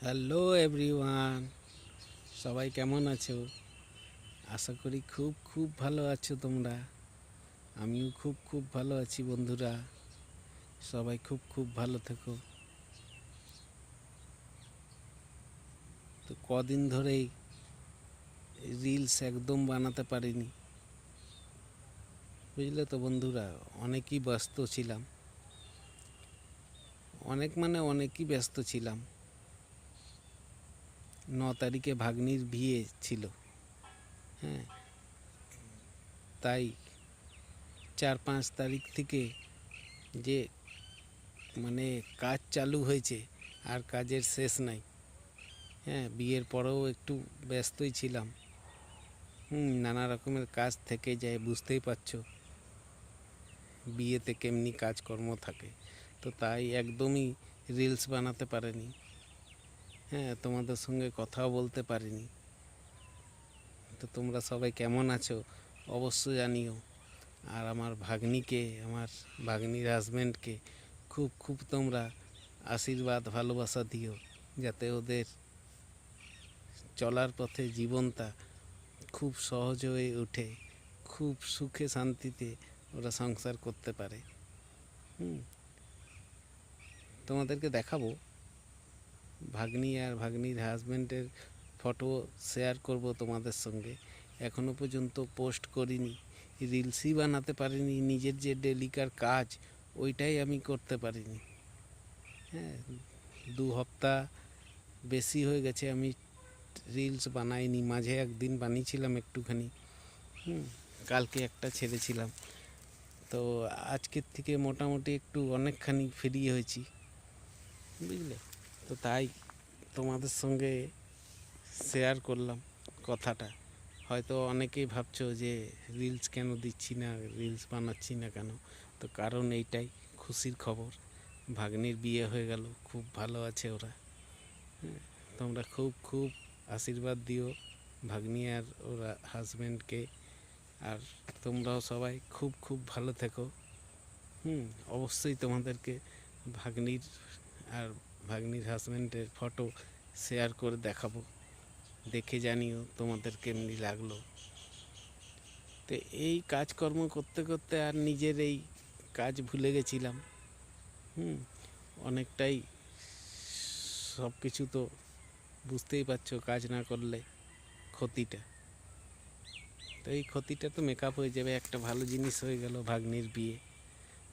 Hello everyone, সবাই কেমন আছো? আশা করি খুব খুব ভালো আছো তোমরা। আমিও খুব খুব ভালো আছি বন্ধুরা। সবাই খুব খুব ভালো থেকো। তো কদিন ধরেই রিলস একদম বানাতে পারিনি, বুঝলে তো বন্ধুরা। অনেকই ব্যস্ত ছিলাম, অনেকই ব্যস্ত ছিলাম। 9 তারিখে ভাগ্নির বিয়ে ছিল, হ্যাঁ। তাই 4-5 তারিখ থেকে যে কাজ চালু হয়েছে, আর কাজের শেষ নাই। হ্যাঁ, বিয়ের পরেও একটু ব্যস্তই ছিলাম। নানা রকমের কাজ থেকে যায়, বুঝতেই পারছো বিয়েতে কেমনি কাজকর্ম থাকে। তো তাই একদমই রিলস বানাতে পারিনি, হ্যাঁ, তোমাদের সঙ্গে কথাও বলতে পারিনি। তো তোমরা সবাই কেমন আছো অবশ্য জানিও। আর আমার ভাগ্নির হাজব্যান্ডকে খুব খুব তোমরা আশীর্বাদ ভালোবাসা দিও, যাতে ওদের চলার পথে জীবনটা খুব সহজ হয়ে ওঠে, খুব সুখে শান্তিতে ওরা সংসার করতে পারে। তোমাদেরকে দেখাবো ভাগ্নি আর ভাগ্নির হাজব্যান্ডের ফটো শেয়ার করব তোমাদের সঙ্গে। এখনও পর্যন্ত পোস্ট করিনি, রিলসই বানাতে পারিনি। নিজের যে ডেলিকার কাজ ওইটাই আমি করতে পারিনি। হ্যাঁ, 2 সপ্তাহ বেশি হয়ে গেছে আমি রিলস বানাইনি। মাঝে একদিন বানিয়েছিলাম একটুখানি, কালকে একটা ছেড়েছিলাম। তো আজকের থেকে মোটামুটি একটু অনেকখানি ফ্রি হয়েছি, বুঝলে। তো তাই তোমাদের সঙ্গে শেয়ার করলাম কথাটা। হয়তো অনেকেই ভাবছো যে রিলস কেন দিচ্ছি না, রিলস বানাচ্ছি না কেন। তো কারণ এইটাই, খুশির খবর, ভাগ্নির বিয়ে হয়ে গেল, খুব ভালো আছে ওরা। তোমরা খুব খুব আশীর্বাদ দিও ভাগ্নি আর ওরা হাজব্যান্ডকে। আর তোমরাও সবাই খুব খুব ভালো থেকো। অবশ্যই তোমাদেরকে ভাগ্নির আর ভাগ্নির হাজব্যান্ডের ফটো শেয়ার করে দেখাবো, দেখে জানিও তোমাদের কেমনি লাগলো। তো এই কাজকর্ম করতে করতে আর নিজের এই কাজ ভুলে গেছিলাম। অনেকটাই সব কিছু তো বুঝতেই পারছো, কাজ না করলে ক্ষতিটা। তো এই ক্ষতিটা তো মেকআপ হয়ে যাবে। একটা ভালো জিনিস হয়ে গেল, ভাগ্নির বিয়ে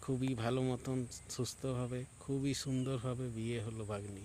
খুবই ভালো মতন সুস্থভাবে, খুবই সুন্দরভাবে বিয়ে হলো ভাগ্নি।